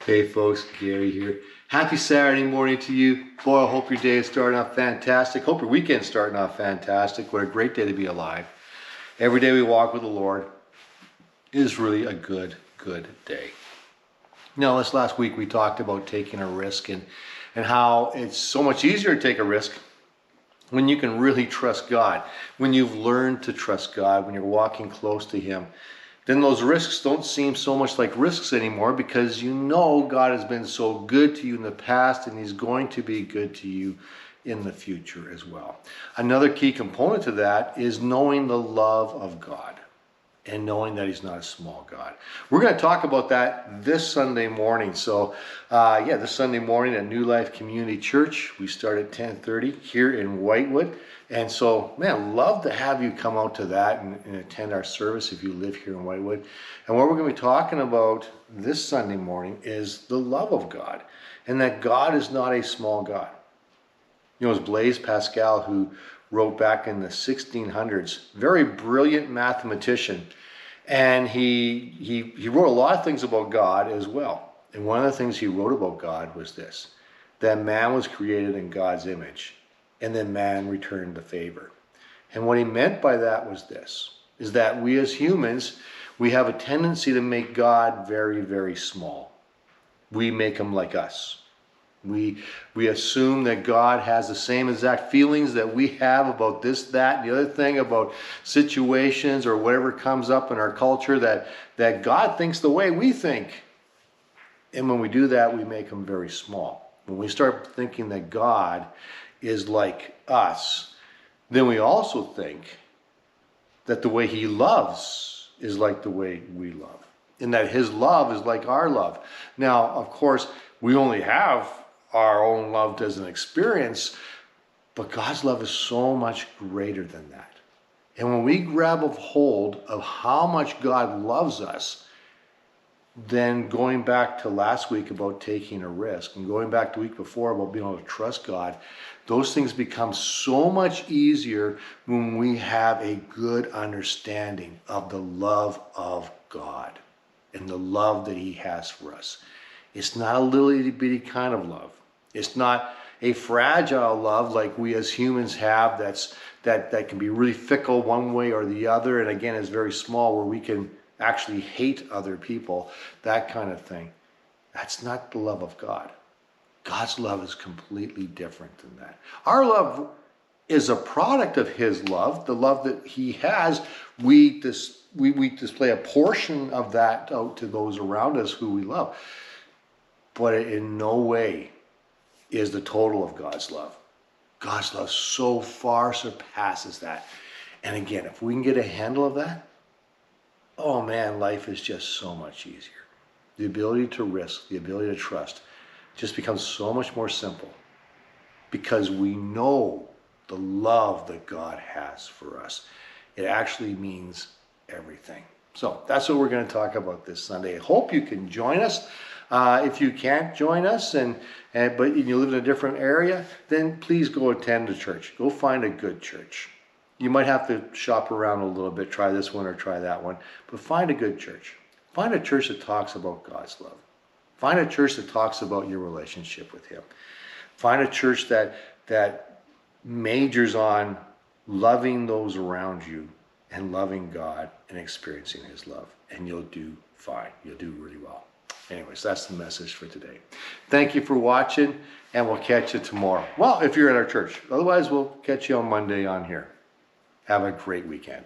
Hey folks, Gary here. Happy Saturday morning to you. Boy, I hope your day is starting off fantastic. Hope your weekend's starting off fantastic. What a great day to be alive. Every day we walk with the Lord is really a good day. Now, this last week we talked about taking a risk and how it's so much easier to take a risk when you can really trust God, when you've learned to trust God, when you're walking close to Him. Then those risks don't seem so much like risks anymore because you know God has been so good to you in the past and He's going to be good to you in the future as well. Another key component to that is knowing the love of God and knowing that He's not a small God. We're going to talk about that this Sunday morning. So this Sunday morning at New Life Community Church. We start at 10:30 here in Whitewood. And so, man, love to have you come out to that and attend our service if you live here in Whitewood. And what we're going to be talking about this Sunday morning is the love of God and that God is not a small God. You know, it was Blaise Pascal who wrote back in the 1600s, very brilliant mathematician. And he wrote a lot of things about God as well. And one of the things he wrote about God was this, that man was created in God's image. And then man returned the favor. And what he meant by that was this, is that we as humans, we have a tendency to make God very, very small. We make him like us. We assume that God has the same exact feelings that we have about this, that, and the other thing, about situations or whatever comes up in our culture, that God thinks the way we think. And when we do that, we make him very small. When we start thinking that God is like us, then we also think that the way he loves is like the way we love, and that his love is like our love. Now, of course, we only have our own love as an experience, but God's love is so much greater than that. And when we grab a hold of how much God loves us, then going back to last week about taking a risk and going back to the week before about being able to trust God, those things become so much easier when we have a good understanding of the love of God and the love that he has for us. It's not a little itty bitty kind of love. It's not a fragile love like we as humans have that can be really fickle one way or the other, and again is very small where we can actually hate other people, that kind of thing. That's not the love of God. God's love is completely different than that. Our love is a product of his love, the love that he has. We display a portion of that out to those around us who we love. But it in no way is the total of God's love. God's love so far surpasses that. And again, if we can get a handle of that, oh man, life is just so much easier. The ability to risk, the ability to trust just becomes so much more simple because we know the love that God has for us. It actually means everything. So that's what we're going to talk about this Sunday. I hope you can join us. If you can't join us but you live in a different area, then please go attend a church. Go find a good church. You might have to shop around a little bit, try this one or try that one, but find a good church. Find a church that talks about God's love. Find a church that talks about your relationship with him. Find a church that majors on loving those around you and loving God and experiencing his love, and you'll do fine. You'll do really well. Anyways, that's the message for today. Thank you for watching, and we'll catch you tomorrow. Well, if you're at our church. Otherwise, we'll catch you on Monday on here. Have a great weekend.